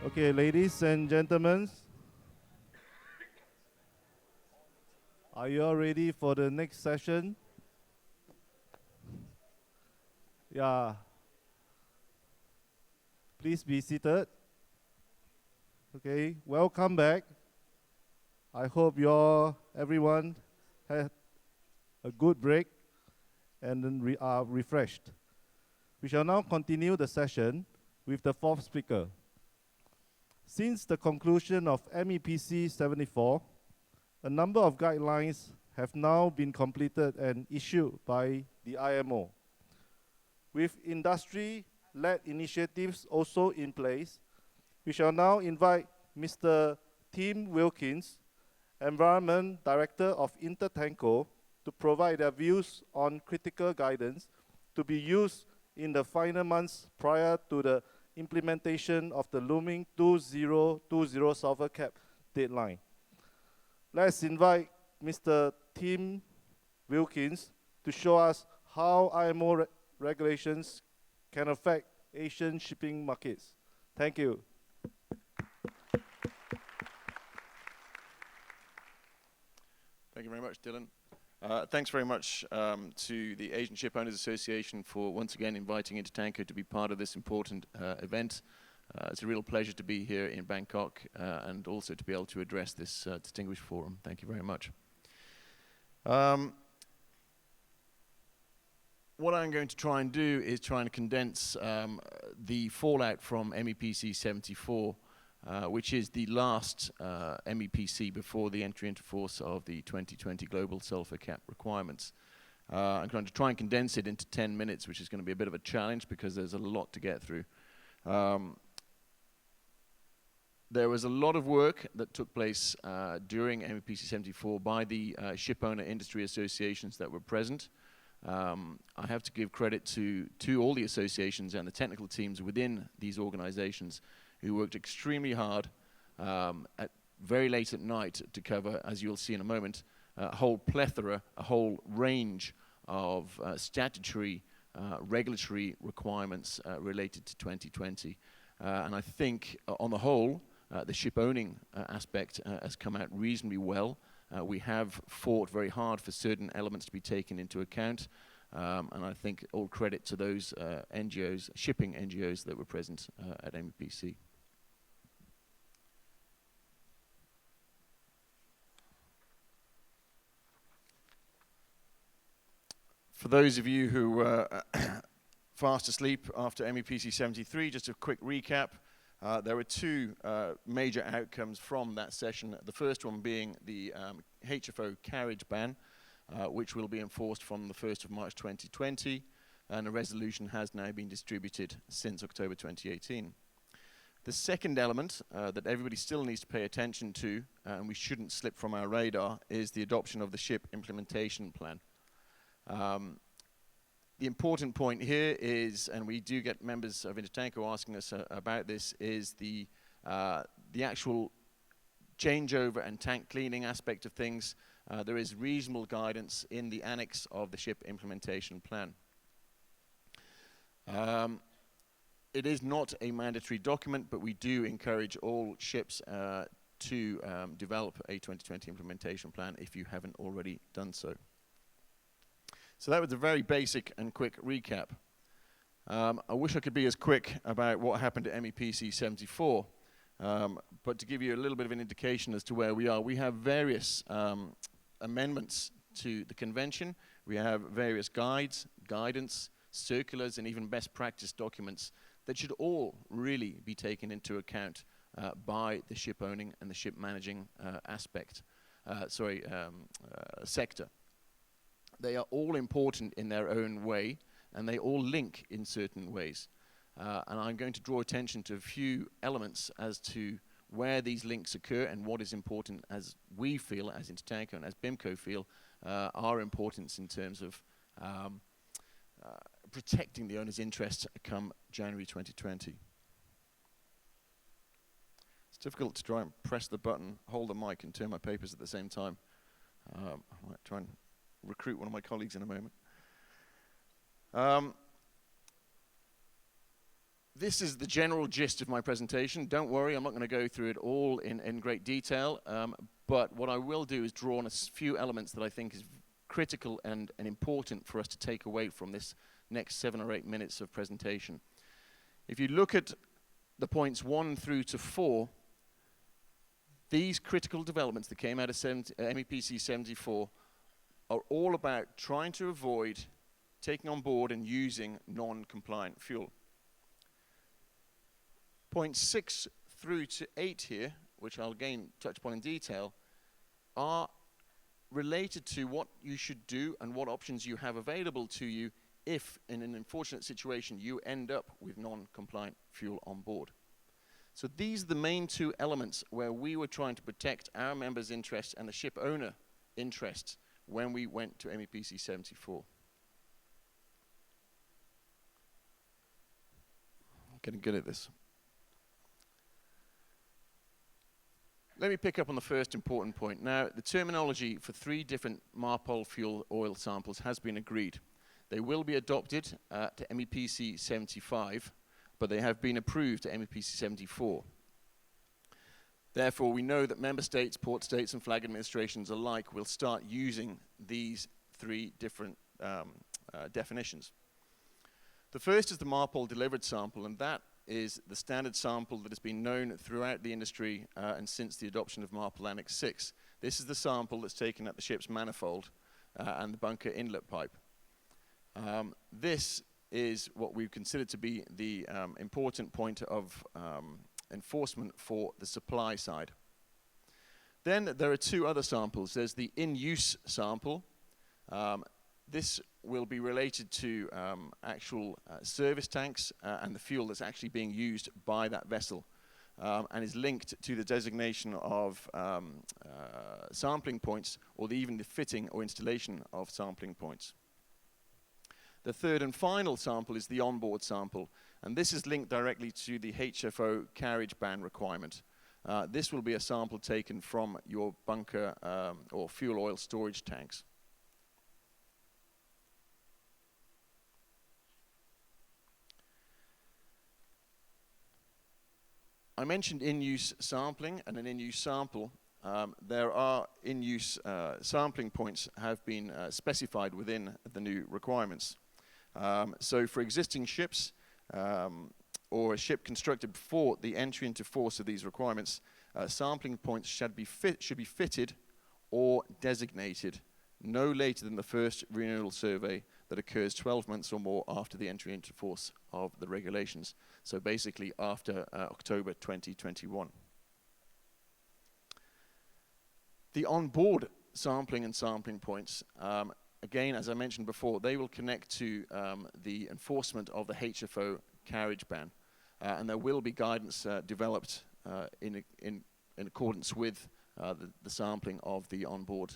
Okay, ladies and gentlemen, are you all ready for the next session? Yeah. Please be seated. Okay, welcome back. I hope everyone had a good break and then are refreshed. We shall now continue the session with the fourth speaker. Since the conclusion of MEPC 74, a number of guidelines have now been completed and issued by the IMO. With industry-led initiatives also in place, we shall now invite Mr. Tim Wilkins, Environment Director of Intertanko, to provide their views on critical guidance to be used in the final months prior to the implementation of the looming 2020 sulfur cap deadline. Let's invite Mr. Tim Wilkins to show us how IMO regulations can affect Asian shipping markets. Thank you. Thank you very much, Dylan. Thanks very much to the Asian Ship Owners Association for once again inviting Intertanko to be part of this important event. It's a real pleasure to be here in Bangkok and also to be able to address this distinguished forum. Thank you very much. What I'm going to try and do is try and condense the fallout from MEPC 74, which is the last MEPC before the entry into force of the 2020 global sulfur cap requirements. I'm going to try and condense it into 10 minutes, which is going to be a bit of a challenge because there's a lot to get through. There was a lot of work that took place during MEPC 74 by the ship owner industry associations that were present. I have to give credit to all the associations and the technical teams within these organizations who worked extremely hard at very late at night to cover, as you'll see in a moment, a whole plethora, a whole range of statutory regulatory requirements related to 2020. And I think on the whole, the ship owning aspect has come out reasonably well. We have fought very hard for certain elements to be taken into account, and I think all credit to those NGOs, shipping NGOs that were present at MEPC. For those of you who were fast asleep after MEPC 73, just a quick recap. There were two major outcomes from that session. The first one being the HFO carriage ban, which will be enforced from the 1st of March 2020, and a resolution has now been distributed since October 2018. The second element that everybody still needs to pay attention to, and we shouldn't slip from our radar, is the adoption of the ship implementation plan. The important point here is, and we do get members of Intertanko asking us about this, is the actual changeover and tank cleaning aspect of things. There is reasonable guidance in the annex of the ship implementation plan. It is not a mandatory document, but we do encourage all ships to develop a 2020 implementation plan if you haven't already done so. So that was a very basic and quick recap. I wish I could be as quick about what happened at MEPC 74, but to give you a little bit of an indication as to where we are, we have various amendments to the convention. We have various guides, guidance, circulars, and even best practice documents that should all really be taken into account by the ship owning and the ship managing sector. They are all important in their own way, and they all link in certain ways. And I'm going to draw attention to a few elements as to where these links occur and what is important as we feel, as Intertanko and as BIMCO feel, our importance in terms of protecting the owner's interests come January 2020. It's difficult to try and press the button, hold the mic, and turn my papers at the same time. I might try and recruit one of my colleagues in a moment. This is the general gist of my presentation. Don't worry, I'm not going to go through it all in great detail, but what I will do is draw on a few elements that I think is critical and important for us to take away from this next 7 or 8 minutes of presentation. If you look at the points 1 through to 4, these critical developments that came out of MEPC 74 are all about trying to avoid taking on board and using non-compliant fuel. Points 6 through to 8 here, which I'll again touch upon in detail, are related to what you should do and what options you have available to you if, in an unfortunate situation, you end up with non-compliant fuel on board. So these are the main 2 elements where we were trying to protect our members' interests and the ship owner interests when we went to MEPC 74. I'm getting good at this. Let me pick up on the first important point. Now, the terminology for 3 different MARPOL fuel oil samples has been agreed. They will be adopted to MEPC 75, but they have been approved to MEPC 74. Therefore, we know that member states, port states, and flag administrations alike will start using these 3 different definitions. The first is the MARPOL delivered sample, and that is the standard sample that has been known throughout the industry and since the adoption of MARPOL Annex 6. This is the sample that's taken at the ship's manifold and the bunker inlet pipe. This is what we consider to be the important point of enforcement for the supply side. Then there are 2 other samples. There's the in-use sample. This will be related to actual service tanks and the fuel that's actually being used by that vessel and is linked to the designation of sampling points or even the fitting or installation of sampling points. The third and final sample is the onboard sample, and this is linked directly to the HFO carriage ban requirement. This will be a sample taken from your bunker or fuel oil storage tanks. I mentioned in-use sampling and an in-use sample. There are in-use sampling points have been specified within the new requirements. So for existing ships or a ship constructed before the entry into force of these requirements, sampling points should be fitted or designated no later than the first renewal survey that occurs 12 months or more after the entry into force of the regulations. So basically after October 2021. The onboard sampling and sampling points, again, as I mentioned before, they will connect to the enforcement of the HFO carriage ban. And there will be guidance developed in accordance with the sampling of the onboard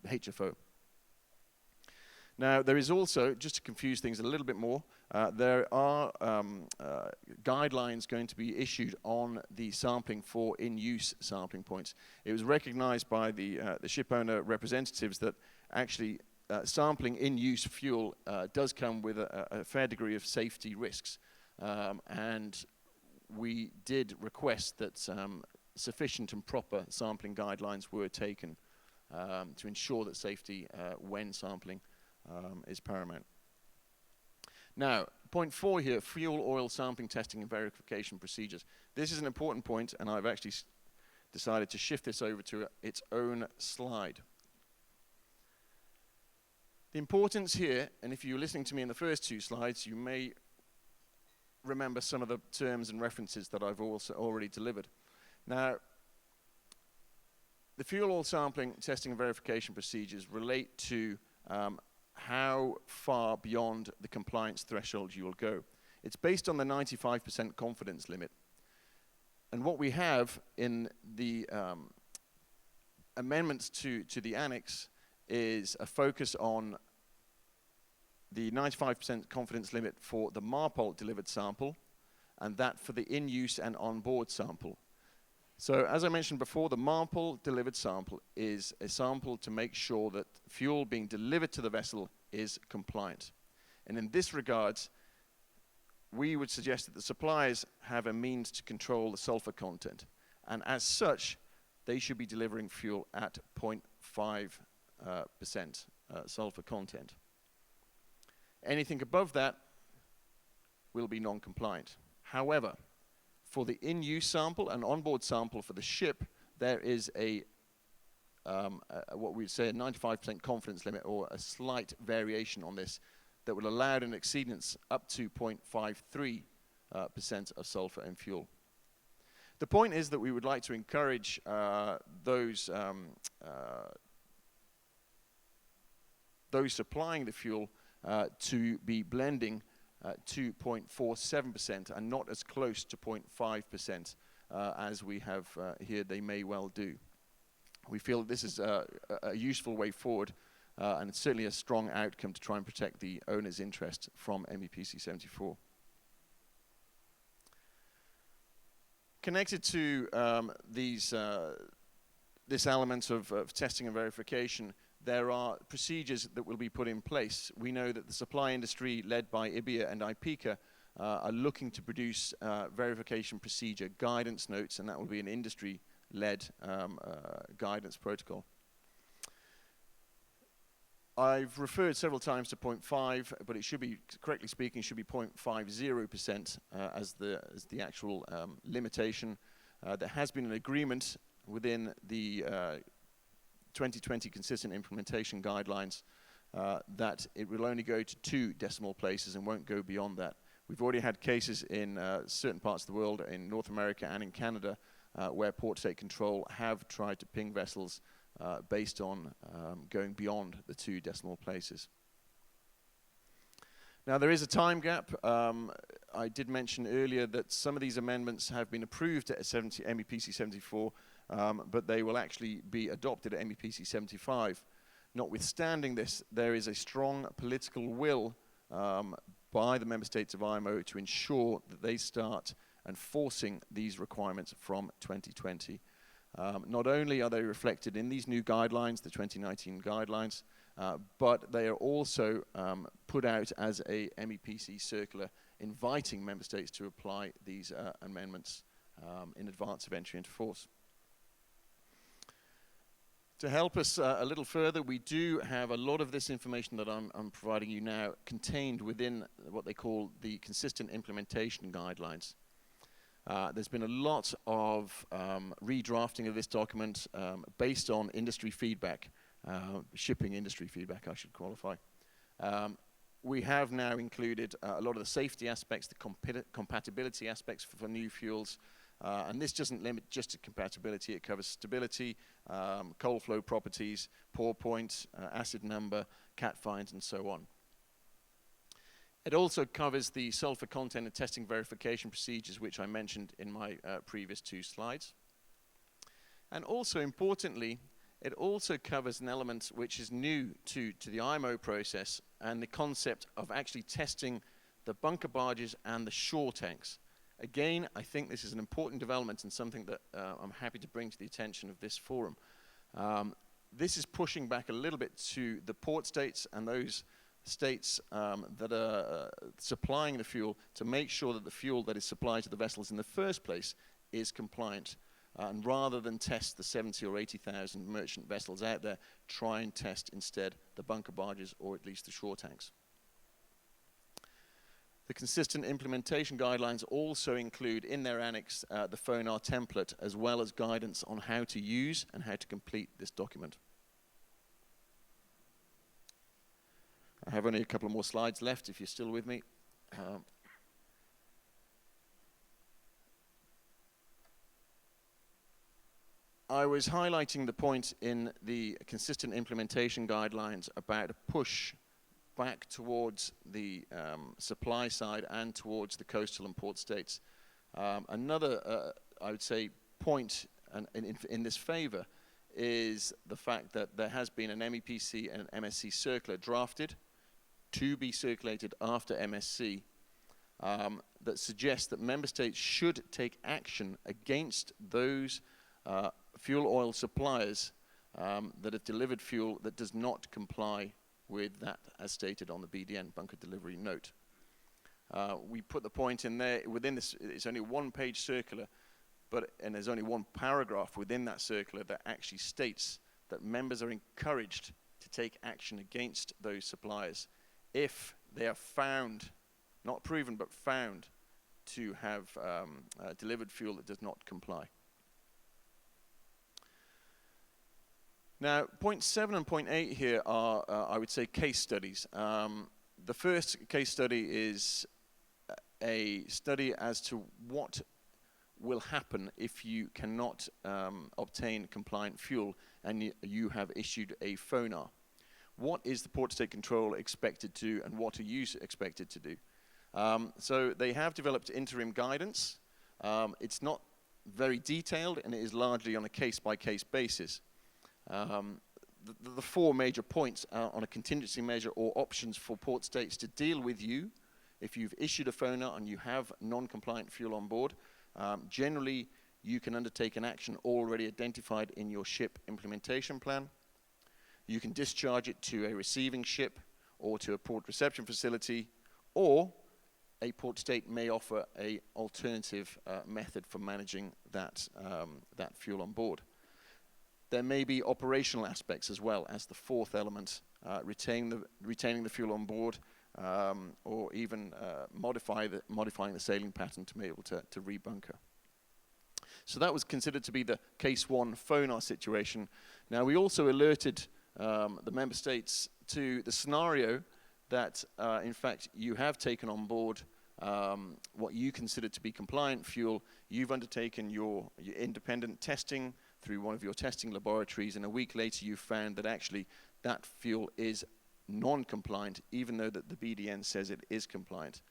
HFO. Now, there is also, just to confuse things a little bit more, there are guidelines going to be issued on the sampling for in-use sampling points. It was recognized by the ship owner representatives that actually sampling in-use fuel does come with a fair degree of safety risks. And we did request that sufficient and proper sampling guidelines were taken to ensure that safety when sampling is paramount. Now, point 4 here, fuel oil sampling testing and verification procedures. This is an important point, and I've actually decided to shift this over to its own slide. The importance here, and if you were listening to me in the first 2 slides, you may remember some of the terms and references that I've also already delivered. Now, the fuel oil sampling, testing and verification procedures relate to how far beyond the compliance threshold you will go. It's based on the 95% confidence limit. And what we have in the amendments to the annex is a focus on the 95% confidence limit for the MARPOL delivered sample and that for the in-use and on-board sample. So as I mentioned before, the MARPOL delivered sample is a sample to make sure that fuel being delivered to the vessel is compliant. And in this regard, we would suggest that the suppliers have a means to control the sulfur content. And as such, they should be delivering fuel at 0.5% sulfur content. Anything above that will be non-compliant. However, for the in-use sample and onboard sample for the ship, there is what we'd say a 95% confidence limit, or a slight variation on this, that will allow an exceedance up to 0.53% of sulfur in fuel. The point is that we would like to encourage those supplying the fuel to be blending to 0.47% and not as close to 0.5% as we have here they may well do. We feel that this is a useful way forward, and it's certainly a strong outcome to try and protect the owner's interest from MEPC 74. Connected to this element of testing and verification, there are procedures that will be put in place. We know that the supply industry, led by IBIA and IPICA, are looking to produce verification procedure guidance notes, and that will be an industry-led guidance protocol. I've referred several times to 0.5, but it should be, correctly speaking, should be 0.50% as the actual limitation. There has been an agreement within the 2020 consistent implementation guidelines that it will only go to 2 decimal places and won't go beyond that. We've already had cases in certain parts of the world, in North America and in Canada, where Port State Control have tried to ping vessels based on going beyond the 2 decimal places. Now, there is a time gap. I did mention earlier that some of these amendments have been approved at MEPC 74, but they will actually be adopted at MEPC 75. Notwithstanding this, there is a strong political will by the member states of IMO to ensure that they start enforcing these requirements from 2020. Not only are they reflected in these new guidelines, the 2019 guidelines, but they are also put out as a MEPC circular inviting member states to apply these amendments in advance of entry into force. To help us a little further, we do have a lot of this information that I'm providing you now contained within what they call the consistent implementation guidelines. There's been a lot of redrafting of this document based on industry feedback, shipping industry feedback, I should qualify. We have now included a lot of the safety aspects, the compatibility aspects for new fuels, and this doesn't limit just to compatibility. It covers stability, coal flow properties, pour point, acid number, cat fines, and so on. It also covers the sulfur content and testing verification procedures, which I mentioned in my previous 2 slides. And also importantly, it also covers an element which is new to the IMO process, and the concept of actually testing the bunker barges and the shore tanks. Again, I think this is an important development and something that I'm happy to bring to the attention of this forum. This is pushing back a little bit to the port states and those states that are supplying the fuel to make sure that the fuel that is supplied to the vessels in the first place is compliant. And rather than test the 70 or 80,000 merchant vessels out there, try and test instead the bunker barges or at least the shore tanks. The consistent implementation guidelines also include in their annex the FONAR template, as well as guidance on how to use and how to complete this document. I have only a couple of more slides left if you're still with me. I was highlighting the point in the consistent implementation guidelines about a push back towards the supply side and towards the coastal and port states. Another, I would say, point in this favor is the fact that there has been an MEPC and an MSC circular drafted to be circulated after MSC that suggests that member states should take action against those fuel oil suppliers that have delivered fuel that does not comply with that as stated on the BDN, bunker delivery note. We put the point in there within this. It's only one-page circular, and there's only one paragraph within that circular that actually states that members are encouraged to take action against those suppliers if they are found, not proven, but found to have delivered fuel that does not comply. Now, point 7 and point 8 here are, I would say, case studies. The first case study is a study as to what will happen if you cannot obtain compliant fuel and you have issued a FONAR. What is the Port State Control expected to do, and what are you expected to do? So they have developed interim guidance. It's not very detailed, and it is largely on a case-by-case basis. The four major points are on a contingency measure or options for port states to deal with you if you've issued a FONAR and you have non-compliant fuel on board. Generally, you can undertake an action already identified in your ship implementation plan. You can discharge it to a receiving ship or to a port reception facility, or a port state may offer an alternative method for managing that fuel on board. There may be operational aspects as well as the fourth element, retaining the fuel on board, or even modifying the sailing pattern to be able to rebunker. So that was considered to be the case 1 FONAR situation. Now, we also alerted the member states to the scenario that, in fact, you have taken on board what you consider to be compliant fuel. You've undertaken your independent testing through one of your testing laboratories, and a week later you found that actually that fuel is non-compliant, even though that the BDN says it is compliant.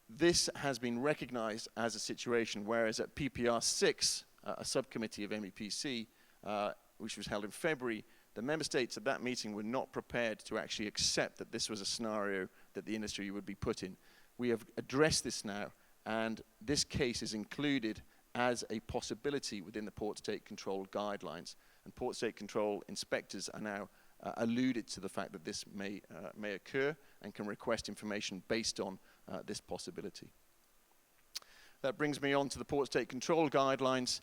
This has been recognized as a situation, whereas at PPR 6, a subcommittee of MEPC, which was held in February, the member states at that meeting were not prepared to actually accept that this was a scenario that the industry would be put in. We have addressed this now, and this case is included as a possibility within the Port State Control guidelines. And Port State Control inspectors are now alluded to the fact that this may occur and can request information based on this possibility. That brings me on to the Port State Control guidelines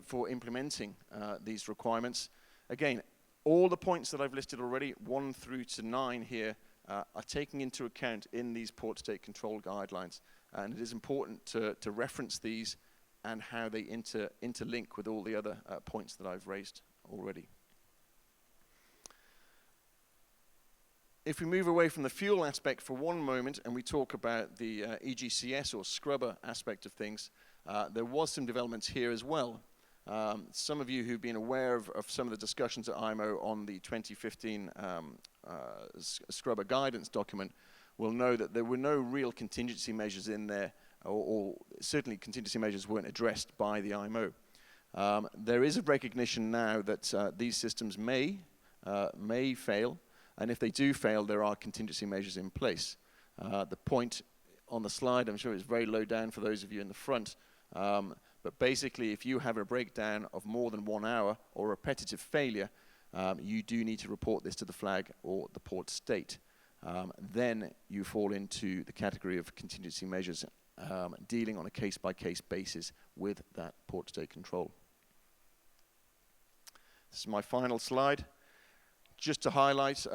for implementing these requirements. Again, all the points that I've listed already, 1 through to 9 here, are taken into account in these Port State Control guidelines. And it is important to reference these and how they interlink with all the other points that I've raised already. If we move away from the fuel aspect for one moment and we talk about the EGCS or scrubber aspect of things, there was some developments here as well. Some of you who've been aware of some of the discussions at IMO on the 2015 scrubber guidance document will know that there were no real contingency measures in there, or certainly contingency measures weren't addressed by the IMO. There is a recognition now that these systems may fail, and if they do fail, there are contingency measures in place. The point on the slide, I'm sure it's very low down for those of you in the front, but basically if you have a breakdown of more than 1 hour or repetitive failure, you do need to report this to the flag or the port state. Then you fall into the category of contingency measures, dealing on a case-by-case basis with that Port State Control. This is my final slide. Just to highlight,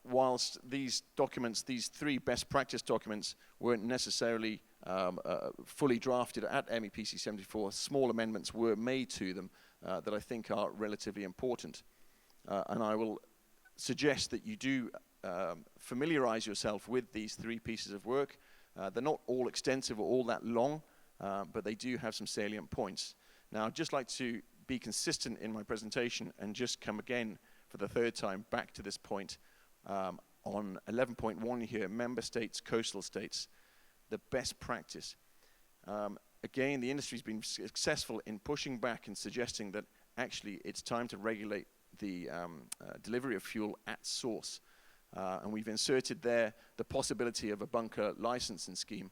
whilst these documents, these 3 best practice documents, weren't necessarily fully drafted at MEPC 74, small amendments were made to them that I think are relatively important. And I will suggest that you do familiarize yourself with these 3 pieces of work. They're not all extensive or all that long, but they do have some salient points. Now, I'd just like to be consistent in my presentation and just come again for the 3rd time back to this point on 11.1 here, member states, coastal states, the best practice. Again, the industry's been successful in pushing back and suggesting that actually it's time to regulate the delivery of fuel at source. And we've inserted there the possibility of a bunker licensing scheme,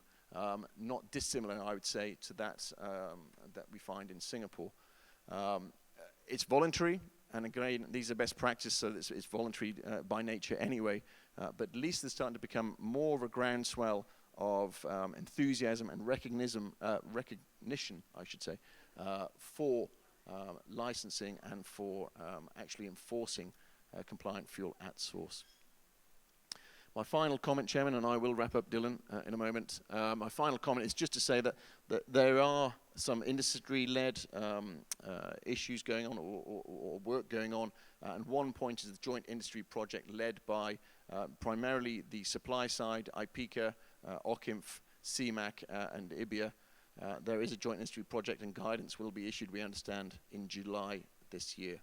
not dissimilar, I would say, to that we find in Singapore. It's voluntary, and again, these are best practice, so it's voluntary by nature anyway. but at least there's starting to become more of a groundswell of enthusiasm and recognition, I should say, for licensing and for actually enforcing compliant fuel at source. My final comment, Chairman, and I will wrap up, Dylan, in a moment. My final comment is just to say that there are some industry-led issues going on or work going on, and one point is the joint industry project led by primarily the supply side, IPICA, OCIMF, CMAC, and IBIA. There is a joint industry project, and guidance will be issued, we understand, in July this year.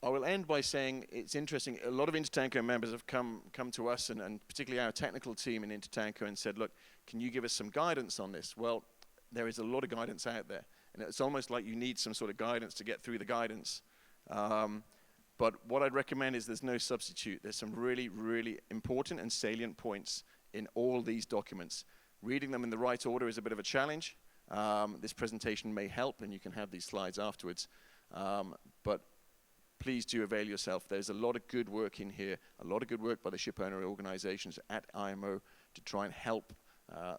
I will end by saying it's interesting. A lot of Intertanko members have come to us, and particularly our technical team in Intertanko, and said, look, can you give us some guidance on this? Well, there is a lot of guidance out there, and it's almost like you need some sort of guidance to get through the guidance. But what I'd recommend is there's no substitute. There's some really, really important and salient points in all these documents. Reading them in the right order is a bit of a challenge. This presentation may help, and you can have these slides afterwards. But please do avail yourself. There's a lot of good work in here, a lot of good work by the ship owner organizations at IMO to try and help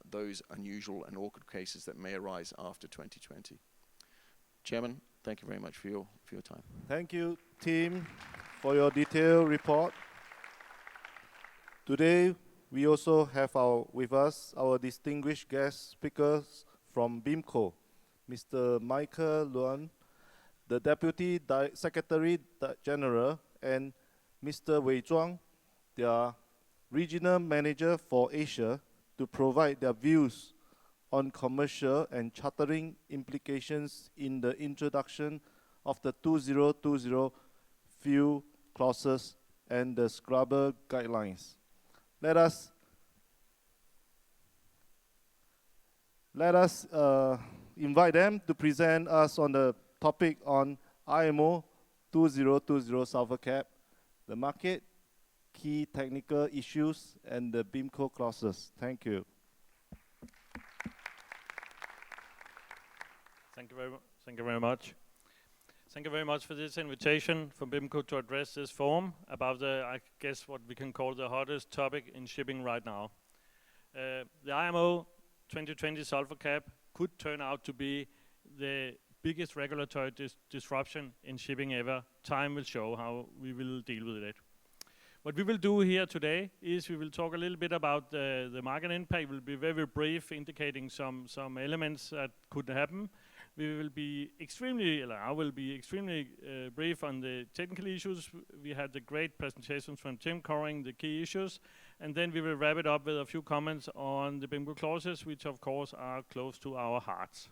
those unusual and awkward cases that may arise after 2020. Chairman, thank you very much for your time. Thank you, team, for your detailed report. Today, we also have with us our distinguished guest speakers from BIMCO, Mr. Michael Luan, the Deputy Secretary General, and Mr. Wei Zhuang, their Regional Manager for Asia, to provide their views on commercial and chartering implications in the introduction of the 2020 fuel clauses and the scrubber guidelines. Let us invite them to present us on the topic on IMO 2020 sulfur cap, the market, key technical issues, and the BIMCO clauses. Thank you. Thank you very much. Thank you very much. Thank you very much for this invitation from BIMCO to address this forum about I guess what we can call the hottest topic in shipping right now. The IMO 2020 sulfur cap could turn out to be the biggest regulatory disruption in shipping ever. Time will show how we will deal with it. What we will do here today is we will talk a little bit about the market impact. We'll be very brief, indicating some elements that could happen. We will be I will be extremely brief on the technical issues. We had the great presentations from Tim covering the key issues, and then we will wrap it up with a few comments on the BIMCO clauses, which of course are close to our hearts.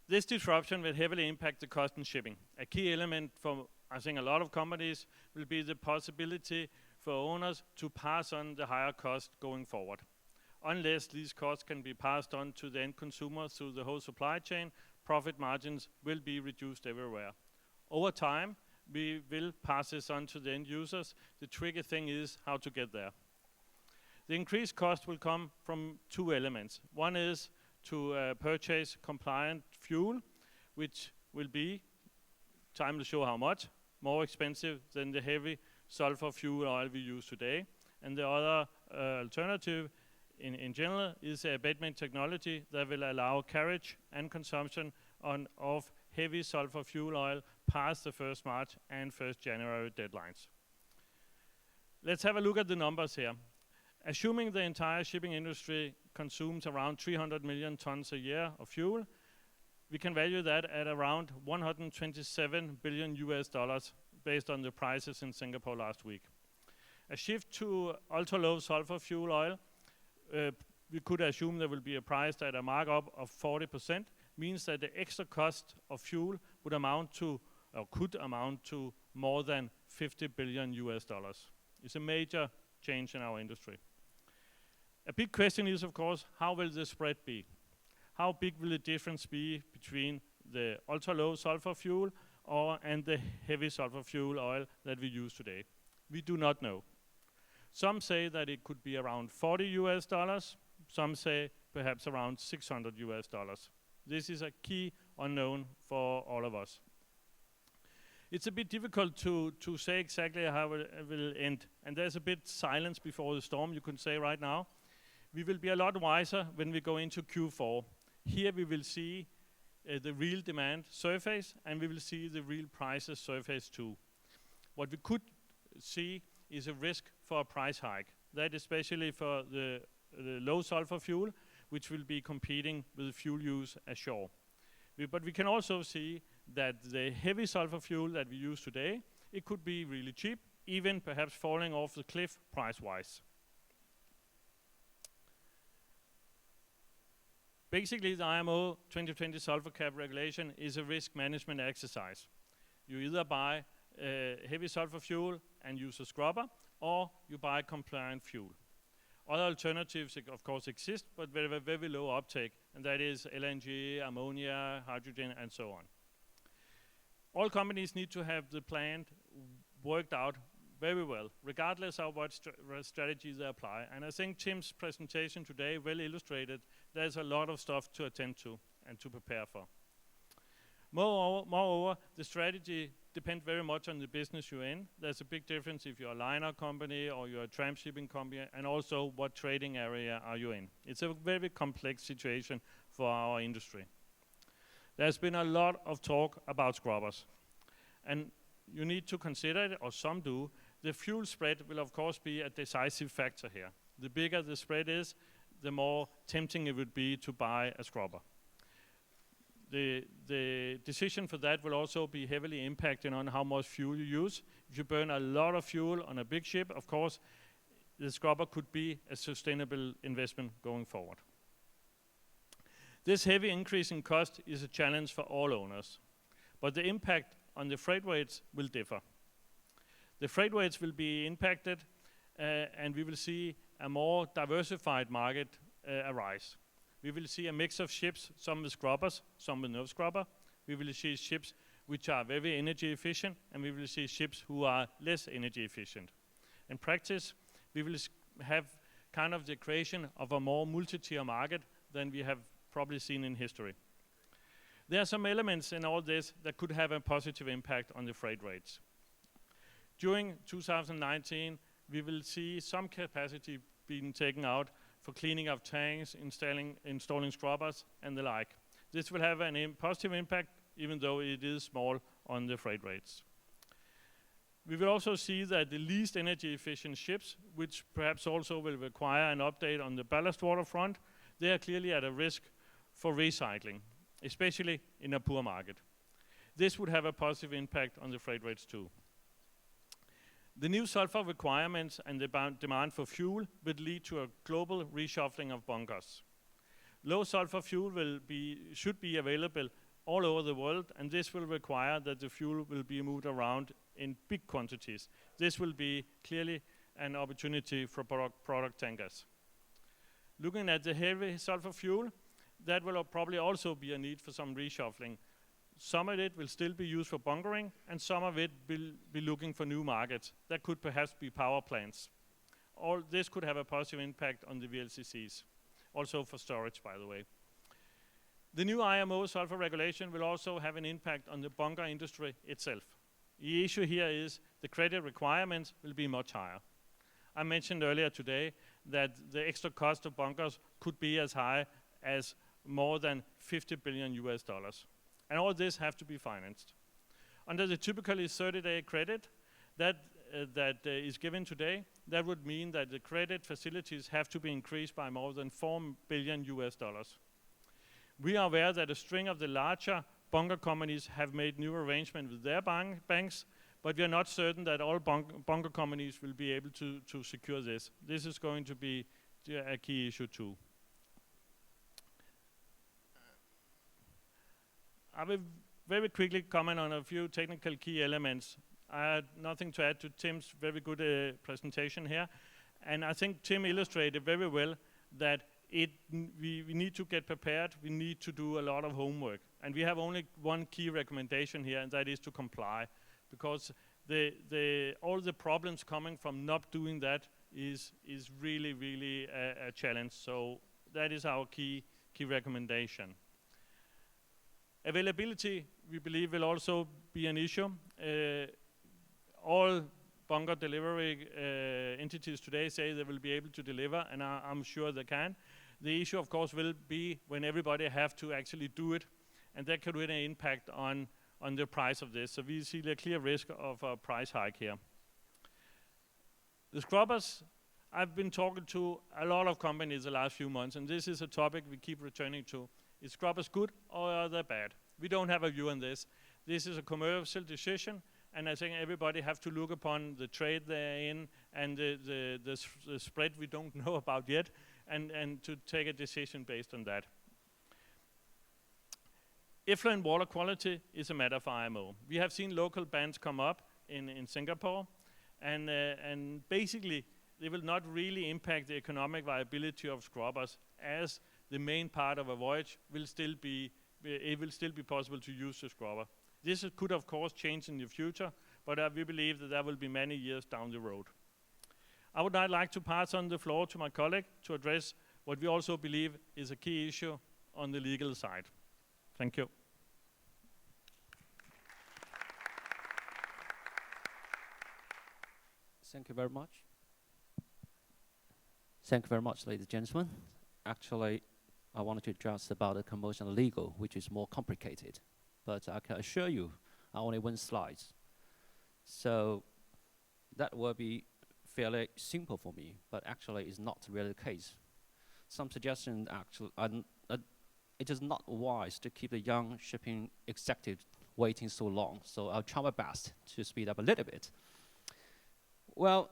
This disruption will heavily impact the cost in shipping. A key element for, I think, a lot of companies will be the possibility for owners to pass on the higher cost going forward. Unless these costs can be passed on to the end consumer through the whole supply chain, profit margins will be reduced everywhere. Over time, we will pass this on to the end users. The tricky thing is how to get there. The increased cost will come from two elements. One is to purchase compliant fuel, which will be, time will show how much, more expensive than the heavy sulfur fuel oil we use today. And the other alternative in general is abatement technology that will allow carriage and consumption of heavy sulfur fuel oil past the 1st March and 1st January deadlines. Let's have a look at the numbers here. Assuming the entire shipping industry consumes around 300 million tons a year of fuel, we can value that at around $127 billion based on the prices in Singapore last week. A shift to ultra-low sulfur fuel oil, we could assume there will be a price at a markup of 40%, means that the extra cost of fuel would amount to, or could amount to, more than $50 billion. It's a major change in our industry. A big question is, of course, how will the spread be? How big will the difference be between the ultra-low sulfur fuel and the heavy sulfur fuel oil that we use today? We do not know. Some say that it could be around $40. Some say perhaps around $600. This is a key unknown for all of us. It's a bit difficult to say exactly how it will end, and there's a bit silence before the storm, you can say right now. We will be a lot wiser when we go into Q4. Here we will see the real demand surface, and we will see the real prices surface too. What we could see is a risk for a price hike. That especially for the low sulfur fuel, which will be competing with fuel use ashore. But we can also see that the heavy sulfur fuel that we use today, it could be really cheap, even perhaps falling off the cliff price-wise. Basically, the IMO 2020 sulfur cap regulation is a risk management exercise. You either buy heavy sulfur fuel and use a scrubber, or you buy compliant fuel. Other alternatives, of course, exist, but very, very low uptake, and that is LNG, ammonia, hydrogen, and so on. All companies need to have the plan worked out very well, regardless of what strategy they apply. And I think Tim's presentation today well illustrated there's a lot of stuff to attend to and to prepare for. Moreover, the strategy depends very much on the business you're in. There's a big difference if you're a liner company or you're a tramp shipping company, and also what trading area are you in. It's a very complex situation for our industry. There's been a lot of talk about scrubbers, and you need to consider it, or some do. The fuel spread will of course be a decisive factor here. The bigger the spread is, the more tempting it would be to buy a scrubber. The decision for that will also be heavily impacting on how much fuel you use. If you burn a lot of fuel on a big ship, of course, the scrubber could be a sustainable investment going forward. This heavy increase in cost is a challenge for all owners, but the impact on the freight rates will differ. The freight rates will be impacted, and we will see a more diversified market arise. We will see a mix of ships, some with scrubbers, some with no scrubber. We will see ships which are very energy efficient, and we will see ships who are less energy efficient. In practice, we will have kind of the creation of a more multi-tier market than we have probably seen in history. There are some elements in all this that could have a positive impact on the freight rates. During 2019, we will see some capacity being taken out for cleaning of tanks, installing scrubbers, and the like. This will have a positive impact, even though it is small on the freight rates. We will also see that the least energy efficient ships, which perhaps also will require an update on the ballast water front, they are clearly at a risk for recycling, especially in a poor market. This would have a positive impact on the freight rates too. The new sulfur requirements and the demand for fuel would lead to a global reshuffling of bunkers. Low sulfur fuel should be available all over the world, and this will require that the fuel will be moved around in big quantities. This will be clearly an opportunity for product tankers. Looking at the heavy sulfur fuel, that will probably also be a need for some reshuffling. Some of it will still be used for bunkering, and some of it will be looking for new markets. That could perhaps be power plants. All this could have a positive impact on the VLCCs, also for storage, by the way. The new IMO sulfur regulation will also have an impact on the bunker industry itself. The issue here is the credit requirements will be much higher. I mentioned earlier today that the extra cost of bunkers could be as high as more than $50 billion. And all this have to be financed. Under the typically 30-day credit that is given today, that would mean that the credit facilities have to be increased by more than $4 billion. We are aware that a string of the larger bunker companies have made new arrangements with their banks, but we are not certain that all bunker companies will be able to secure this. This is going to be a key issue too. I will very quickly comment on a few technical key elements. I had nothing to add to Tim's very good presentation here. And I think Tim illustrated very well that we need to get prepared. We need to do a lot of homework. And we have only one key recommendation here, and that is to comply. Because all the problems coming from not doing that is really, really a challenge. So that is our key recommendation. Availability, we believe, will also be an issue. All bunker delivery entities today say they will be able to deliver, and I'm sure they can. The issue, of course, will be when everybody have to actually do it, and that could really impact on the price of this. So we see the clear risk of a price hike here. The scrubbers, I've been talking to a lot of companies the last few months, and this is a topic we keep returning to. Is scrubbers good or are they bad? We don't have a view on this. This is a commercial decision, and I think everybody have to look upon the trade they're in and the spread we don't know about yet, and to take a decision based on that. Effluent water quality is a matter for IMO. We have seen local bans come up in Singapore, and basically they will not really impact the economic viability of scrubbers, as the main part of a voyage will still be possible to use the scrubber. This could of course change in the future, but we believe that will be many years down the road. I would now like to pass on the floor to my colleague to address what we also believe is a key issue on the legal side. Thank you. Thank you very much. Thank you very much, ladies and gentlemen. Actually, I wanted to address about the commercial and legal, which is more complicated. But I can assure you, I only one slide. So that will be fairly simple for me, but actually it's not really the case. Some suggestions actually, it is not wise to keep the young shipping executive waiting so long, so I'll try my best to speed up a little bit. Well,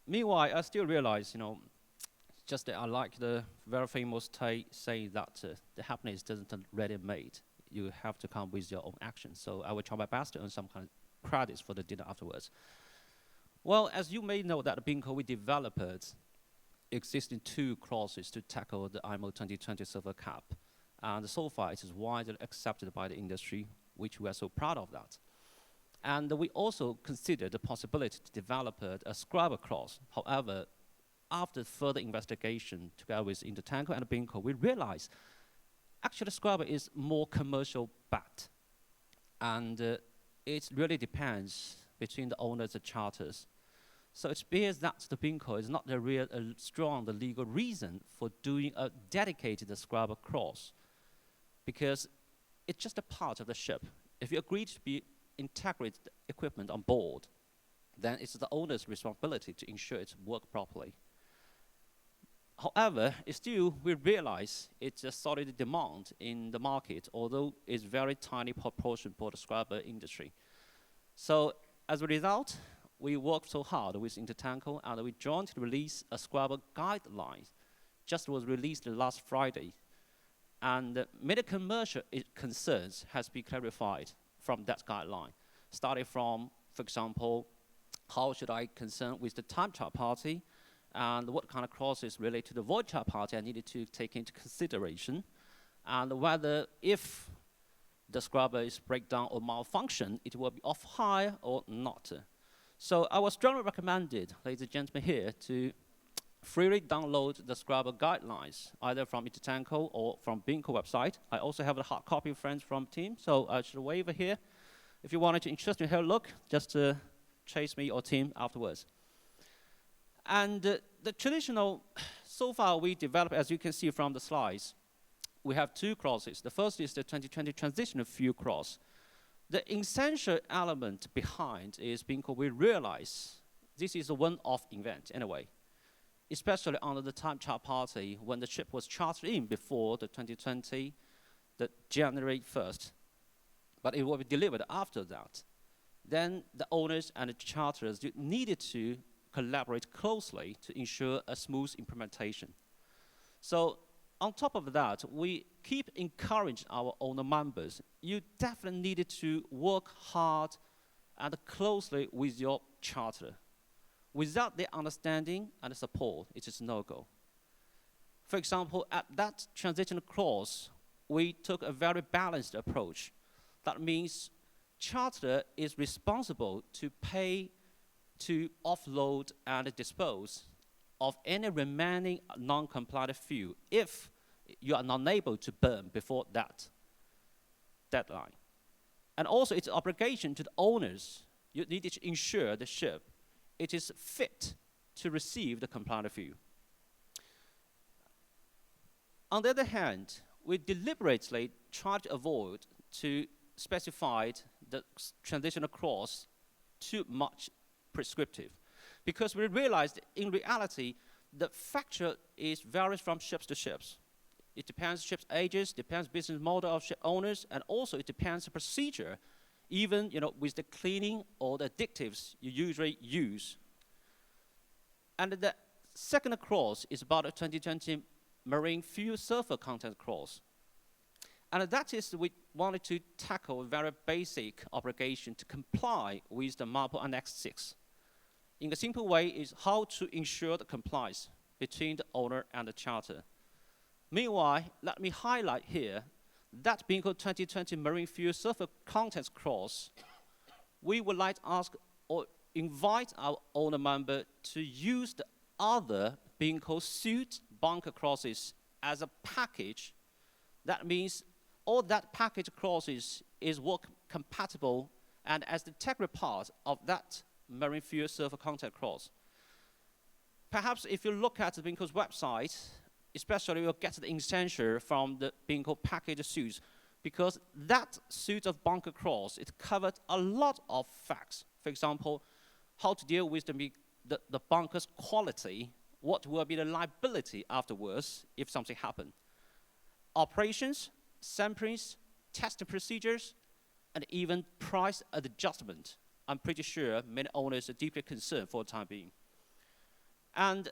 meanwhile, I still realize, just that I like the very famous say that the happiness doesn't ready-made. You have to come with your own action. So I will try my best to earn some kind of credits for the dinner afterwards. Well, as you may know, that at BIMCO we developed existing 2 clauses to tackle the IMO 2020 silver cap. And so far, it is widely accepted by the industry, which we are so proud of that. And we also considered the possibility to develop a scrubber clause. However, after further investigation together with Intertanko and BIMCO, we realized actually scrubber is more commercial bet. And it really depends between the owners and charters. So it appears that the BIMCO is not the real strong legal reason for doing a dedicated scrubber clause, because it's just a part of the ship. If you agree to be integrate the equipment on board, then it's the owner's responsibility to ensure it works properly. However, still we realize it's a solid demand in the market, although it's very tiny proportion for the scrubber industry. So as a result, we worked so hard with Intertanko, and we jointly released a scrubber guideline. Just was released last Friday. And many commercial concerns has been clarified from that guideline. Starting from, for example, how should I concern with the time charter party, and what kind of clauses relate to the void charter party I needed to take into consideration, and whether if the scrubber is breakdown or malfunction, it will be off hire or not. So I was strongly recommended, ladies and gentlemen here, to freely download the scrubber guidelines, either from Intertanko or from BIMCO website. I also have a hard copy friends from team, so I should wave here. If you wanted to interest in have a look, just chase me or team afterwards. And the traditional, so far we developed, as you can see from the slides, we have 2 clauses. The first is the 2020 transitional fuel clause. The essential element behind is BIMCO we realize this is a one-off event anyway, especially under the time charter party when the ship was chartered in before the 2020, the January 1st, but it will be delivered after that. Then the owners and the charterers needed to collaborate closely to ensure a smooth implementation. So on top of that, we keep encouraging our owner members. You definitely needed to work hard and closely with your charter. Without their understanding and support, it is no-go. For example, at that transition clause, we took a very balanced approach. That means charter is responsible to pay to offload and dispose of any remaining non-compliant fuel if you are not able to burn before that. deadline. And also it's an obligation to the owners. You need to ensure the ship it is fit to receive the compliant fuel. On the other hand, we deliberately try to avoid to specify the transitional clause too much prescriptive, because we realized in reality the factor varies from ships to ships. It depends ships' ages, depends business model of ship owners, and also it depends the procedure, even with the cleaning or the additives you usually use. And the second clause is about a 2020 marine fuel sulfur content clause. And that is, we wanted to tackle a very basic obligation to comply with the MARPOL Annex 6. In a simple way, is how to ensure the compliance between the owner and the charter. Meanwhile, let me highlight here that being called 2020 marine fuel sulfur content clause, we would like to ask or invite our owner member to use the other being called suit bunker clauses as a package. That means all that package clauses is work compatible and as the integral part of that marine fuel sulfur content clause. Perhaps if you look at the BINCO's website, especially you'll get the extension from the BINCO package suits, because that suit of bunker clause, it covered a lot of facts. For example, how to deal with the bunker's quality, what will be the liability afterwards if something happened. Operations, samplings, testing procedures, and even price adjustment. I'm pretty sure many owners are deeply concerned for the time being. And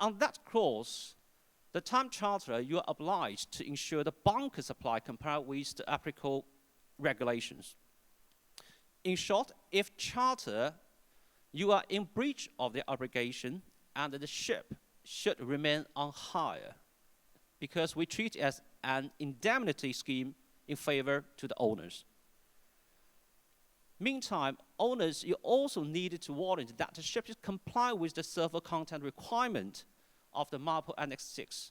on that clause, the time charter, you are obliged to ensure the bunker supply comply with the applicable regulations. In short, if charter, you are in breach of the obligation, and the ship should remain on hire, because we treat it as an indemnity scheme in favor to the owners. Meantime, owners, you also needed to warrant that the ship should comply with the sulfur content requirement of the MARPOL Annex 6.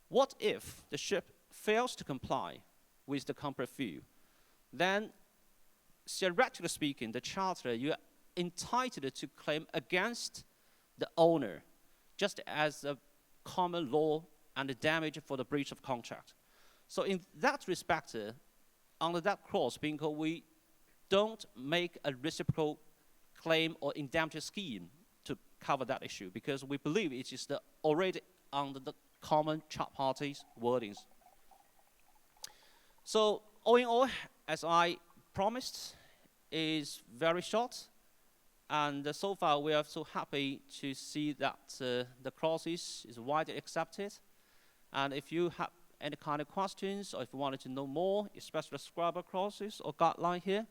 What if the ship fails to comply with the compliant fuel? Then, theoretically speaking, the charter, you are entitled to claim against the owner, just as a common law and the damage for the breach of contract. So in that respect, under that clause, BINCO, we don't make a reciprocal claim or indemnity scheme to cover that issue, because we believe it is already under the common chart parties wordings. So all in all, as I promised, is very short. And so far, we are so happy to see that the clauses is widely accepted. And if you have any kind of questions, or if you wanted to know more, especially scrubber clauses or guideline here,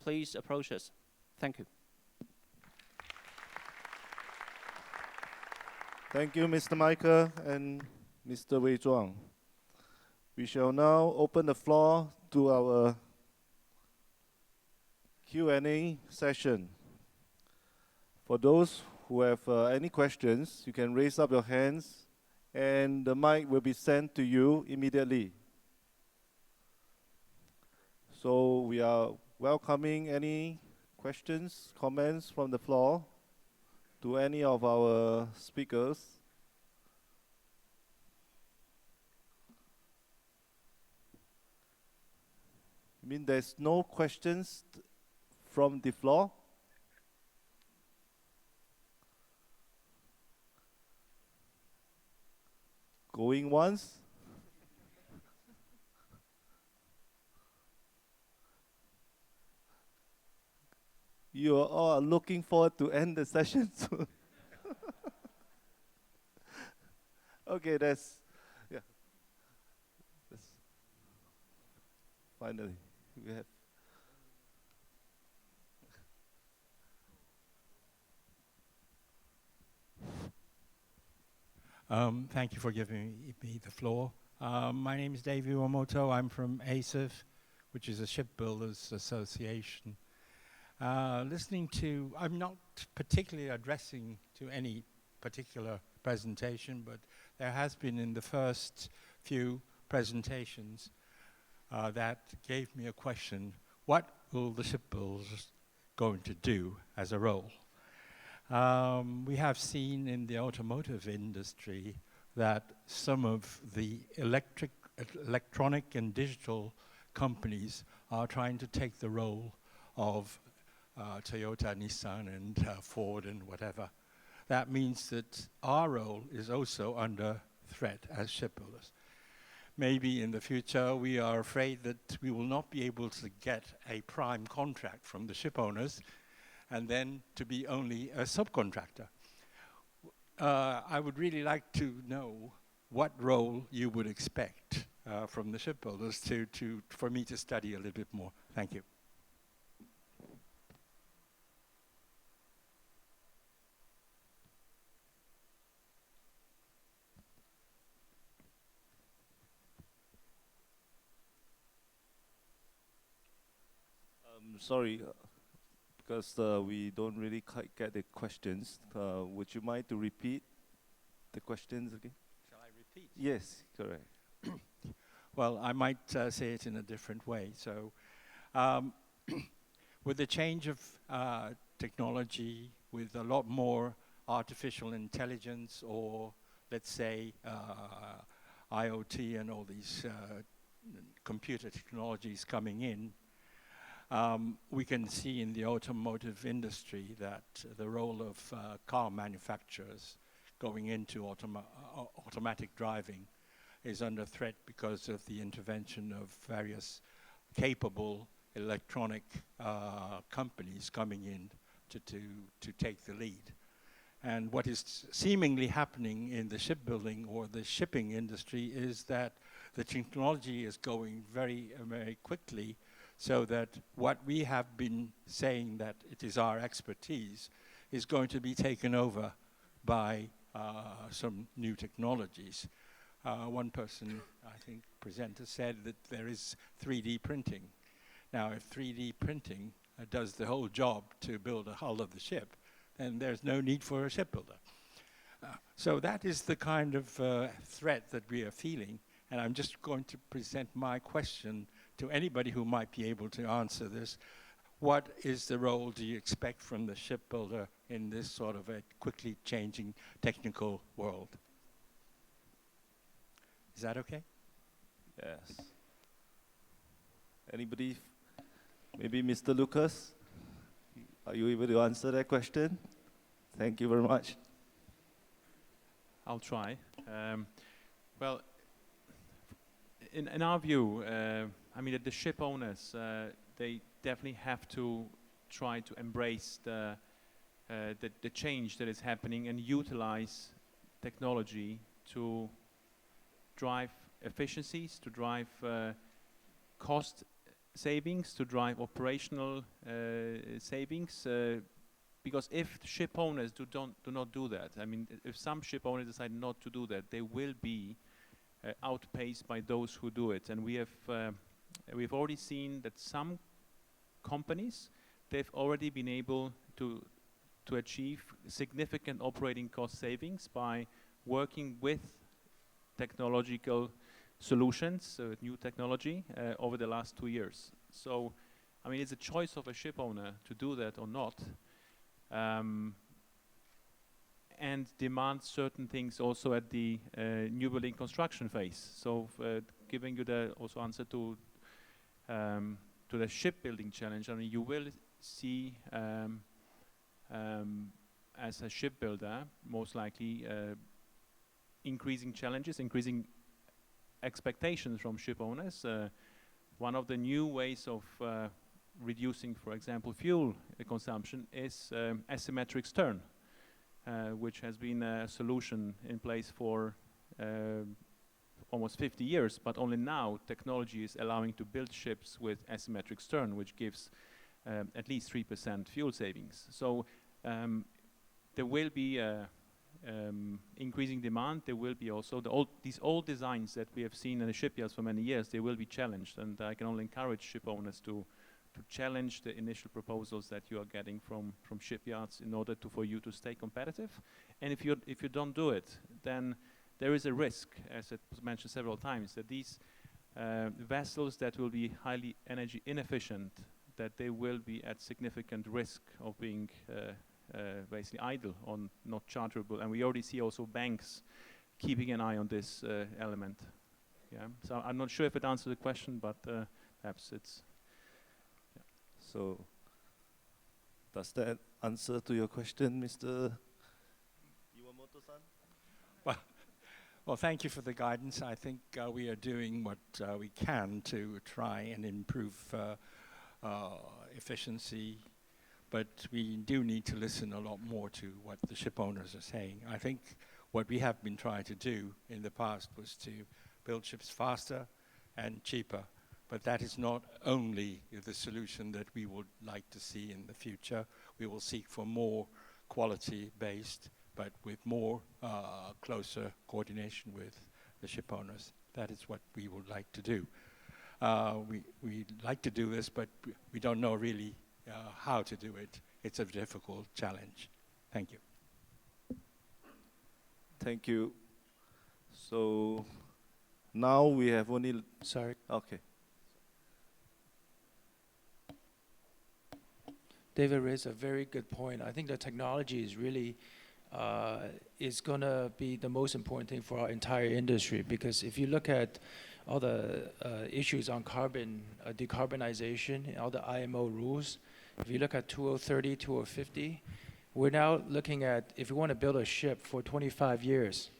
please approach us. Thank you. Thank you, Mr. Micah and Mr. Wei Zhuang. We shall now open the floor to our Q&A session. For those who have any questions, you can raise up your hands and the mic will be sent to you immediately. So we are welcoming any questions, comments from the floor to any of our speakers. You mean there's no questions from the floor? Going once? You are all looking forward to end the session soon. Okay, that's finally we have. Thank you for giving me the floor. My name is Dave Iwamoto. I'm from ASA, which is a shipbuilders association. Listening to, I'm not particularly addressing to any particular presentation, but there has been in the first few presentations that gave me a question: what will the shipbuilders going to do as a role? We have seen in the automotive industry that some of the electronic and digital companies are trying to take the role of Toyota, Nissan, and Ford, and whatever. That means that our role is also under threat as shipbuilders. Maybe in the future we are afraid that we will not be able to get a prime contract from the ship owners, and then to be only a subcontractor. I would really like to know what role you would expect from the shipbuilders for me to study a little bit more. Thank you. Sorry, because we don't really quite get the questions. Would you mind to repeat the questions again? Shall I repeat? Yes, correct. Well, I might say it in a different way. So, with the change of technology, with a lot more artificial intelligence, or let's say IoT and all these computer technologies coming in, we can see in the automotive industry that the role of car manufacturers going into automatic driving is under threat because of the intervention of various capable electronic companies coming in to take the lead. And what is seemingly happening in the shipbuilding or the shipping industry is that the technology is going very, very quickly, so that what we have been saying that it is our expertise is going to be taken over by some new technologies. One person, I think, presenter said that there is 3D printing. Now, if 3D printing does the whole job to build a hull of the ship, then there's no need for a shipbuilder. So that is the kind of threat that we are feeling, and I'm just going to present my question to anybody who might be able to answer this. What is the role do you expect from the shipbuilder in this sort of a quickly changing technical world? Is that okay? Yes. Anybody? Maybe Mr. Lucas? Are you able to answer that question? Thank you very much. I'll try. Well, in our view, I mean, the ship owners, they definitely have to try to embrace the change that is happening and utilize technology to drive efficiencies, to drive cost savings, to drive operational savings. Because if ship owners do not do that, I mean, if some ship owners decide not to do that, they will be outpaced by those who do it. And we've already seen that some companies, they've already been able to achieve significant operating cost savings by working with technological solutions, new technology, over the last 2 years. So, I mean, it's a choice of a ship owner to do that or not, and demand certain things also at the new building construction phase. So, giving you the also answer to the shipbuilding challenge, I mean, you will see as a shipbuilder, most likely increasing challenges, increasing expectations from ship owners. One of the new ways of reducing, for example, fuel consumption is asymmetric stern, which has been a solution in place for almost 50 years, but only now technology is allowing to build ships with asymmetric stern, which gives at least 3% fuel savings. So there will be increasing demand. There will be also these old designs that we have seen in the shipyards for many years. They will be challenged, and I can only encourage ship owners to challenge the initial proposals that you are getting from shipyards in order for you to stay competitive. And if you don't do it, then there is a risk, as it was mentioned several times, that these vessels that will be highly energy inefficient, that they will be at significant risk of being basically idle or not charterable. And we already see also banks keeping an eye on this element. Yeah. So I'm not sure if it answers the question, but perhaps it's. Yeah. So, does that answer to your question, Mr. Iwamoto-san? Well, thank you for the guidance. I think we are doing what we can to try and improve efficiency, but we do need to listen a lot more to what the ship owners are saying. I think what we have been trying to do in the past was to build ships faster and cheaper, but that is not only the solution that we would like to see in the future. We will seek for more quality-based, but with more closer coordination with the ship owners. That is what we would like to do. We like to do this, but we don't know really how to do it. It's a difficult challenge. Thank you. Thank you. So now we have only. Sorry. Okay. David raised a very good point. I think the technology is really is going to be the most important thing for our entire industry, because if you look at all the issues on carbon decarbonization, all the IMO rules, if you look at 2030, 2050, we're now looking at, if we want to build a ship for 25 years,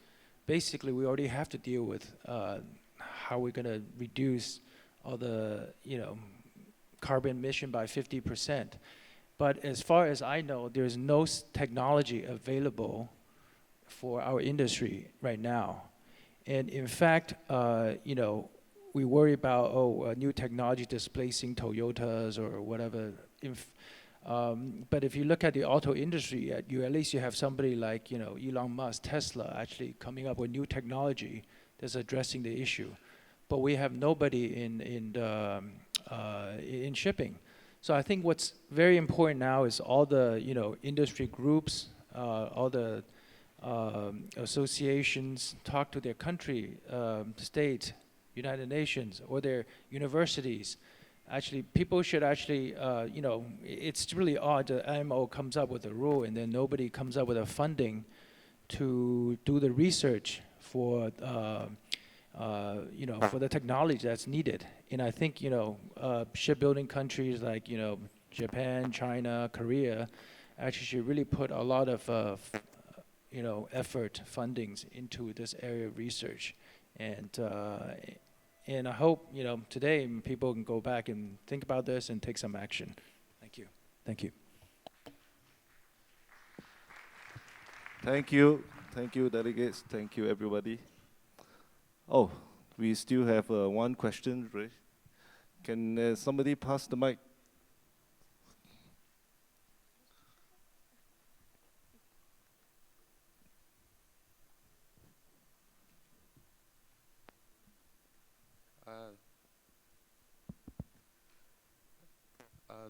basically we already have to deal with how we're going to reduce all the carbon emission by 50%. But as far as I know, there's no technology available for our industry right now. And in fact, we worry about new technology displacing Toyotas or whatever. But if you look at the auto industry, at least you have somebody like Elon Musk, Tesla, actually coming up with new technology that's addressing the issue. But we have nobody in shipping. So I think what's very important now is all the industry groups, all the associations talk to their country, state, United Nations, or their universities. Actually, people should actually, it's really odd that IMO comes up with a rule and then nobody comes up with a funding to do the research for for the technology that's needed. And I think, shipbuilding countries like, Japan, China, Korea, actually should really put a lot of, effort, fundings into this area of research. And I hope, today people can go back and think about this and take some action. Thank you. Thank you. Thank you. Thank you, delegates. Thank you, everybody. Oh, we still have one question, Ray. Can somebody pass the mic?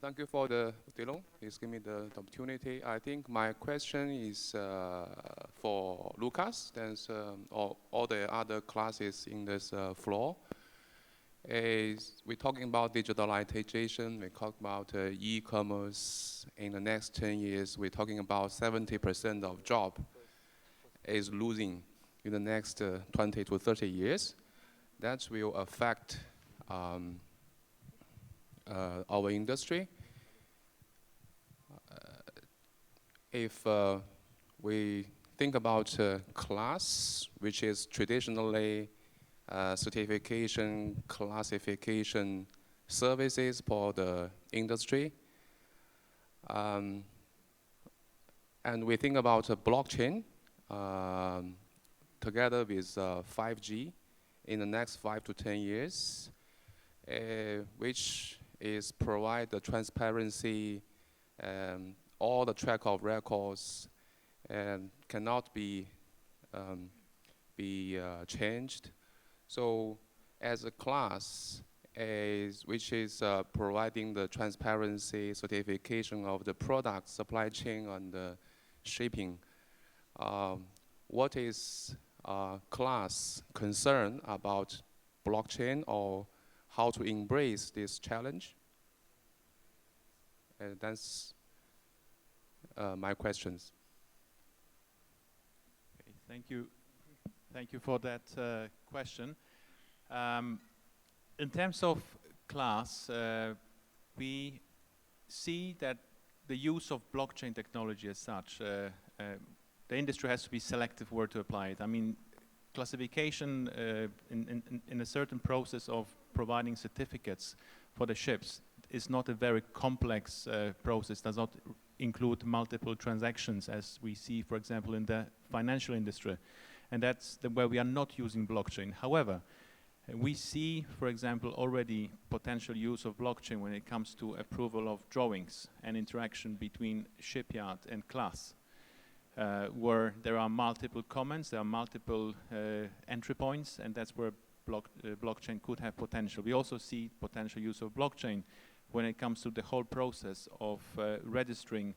Thank you for the Dilong. Please give me the opportunity. I think my question is for Lucas and all the other classes in this floor. We're talking about digitalization, we talk about e-commerce. In the next 10 years, we're talking about 70% of job is losing in the next 20 to 30 years. That will affect our industry. If we think about class, which is traditionally certification, classification services for the industry, and we think about blockchain together with 5G in the next 5 to 10 years, which is provide the transparency, all the track of records, and cannot be changed. So, as a class, which is providing the transparency, certification of the product supply chain and the shipping, what is class concern about blockchain or how to embrace this challenge? And that's my questions. Okay, thank you. Thank you for that question. In terms of class, we see that the use of blockchain technology as such, the industry has to be selective where to apply it. I mean, classification in a certain process of providing certificates for the ships is not a very complex process, does not include multiple transactions as we see, for example, in the financial industry. And that's where we are not using blockchain. However, we see, for example, already potential use of blockchain when it comes to approval of drawings and interaction between shipyard and class, where there are multiple comments, there are multiple entry points, and that's where blockchain could have potential. We also see potential use of blockchain when it comes to the whole process of registering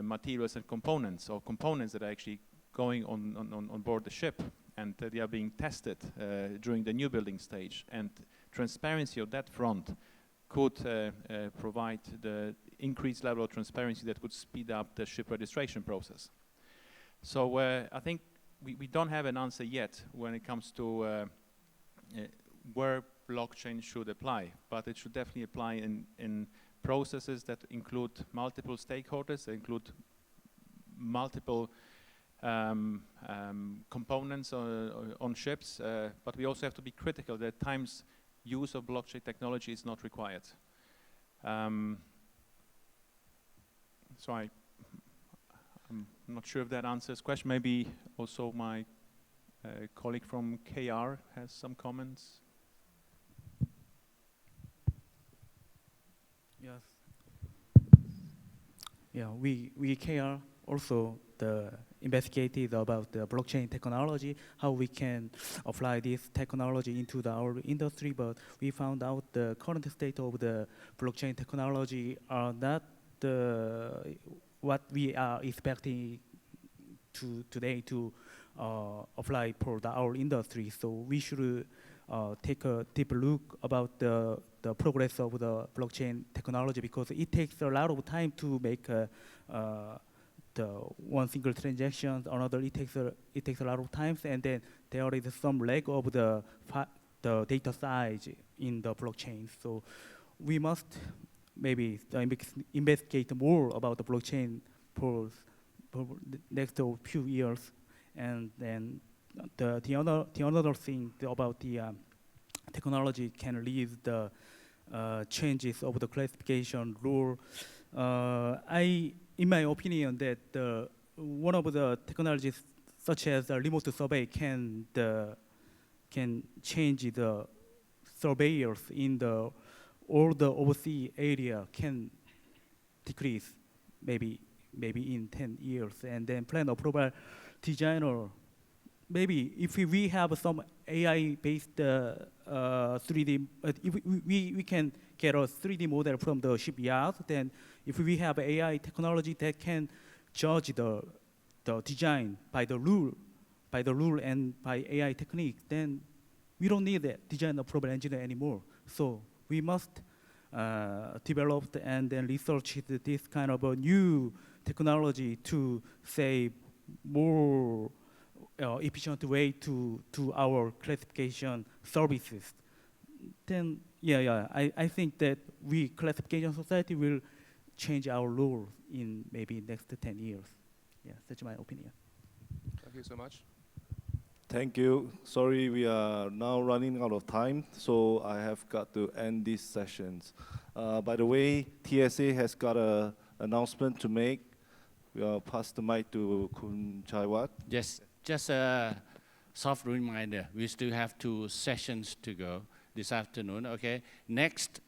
materials and components, or components that are actually going on board the ship, and they are being tested during the new building stage. And transparency of that front could provide the increased level of transparency that would speed up the ship registration process. So I think we don't have an answer yet when it comes to where blockchain should apply, but it should definitely apply in processes that include multiple stakeholders, that include multiple components on ships, but we also have to be critical that at times use of blockchain technology is not required. So I'm not sure if that answers the question. Maybe also my colleague from KR has some comments. Yes. Yeah, we care also investigated about the blockchain technology, how we can apply this technology into our industry, but we found out the current state of the blockchain technology are not what we are expecting today to apply for our industry. So we should take a deep look about the progress of the blockchain technology, because it takes a lot of time to make the one single transaction. Another, it takes a lot of time, and then there is some lag of the data size in the blockchain. So we must maybe investigate more about the blockchain for the next few years. And then the another thing about the technology can lead the changes of the classification rule. In my opinion, that one of the technologies, such as remote survey, can change the surveyors in all the overseas area can decrease maybe in 10 years, and then plan approval designer. Maybe if we have some AI-based 3D, if we can get a 3D model from the shipyard, then if we have AI technology that can judge the design by the rule and by AI technique, then we don't need a design approval engineer anymore. So we must develop and then research this kind of a new technology to say more efficient way to our classification services. Then I think that we classification society will change our rules in maybe next 10 years. Yeah, that's my opinion. Thank you so much. Thank you. Sorry, we are now running out of time, so I have got to end these sessions. By the way, TSA has got an announcement to make. We'll pass the mic to Kun Chaiwat. Yes, just a soft reminder. We still have 2 sessions to go this afternoon. Okay. Next,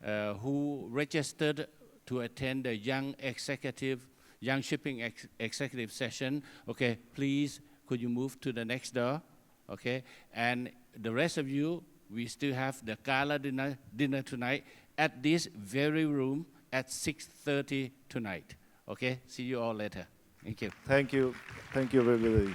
who registered to attend the young shipping executive session? Okay, please, could you move to the next door? Okay, and the rest of you, we still have the gala dinner tonight at this very room at 6:30 tonight. Okay, see you all later. Thank you. Thank you. Thank you, everybody.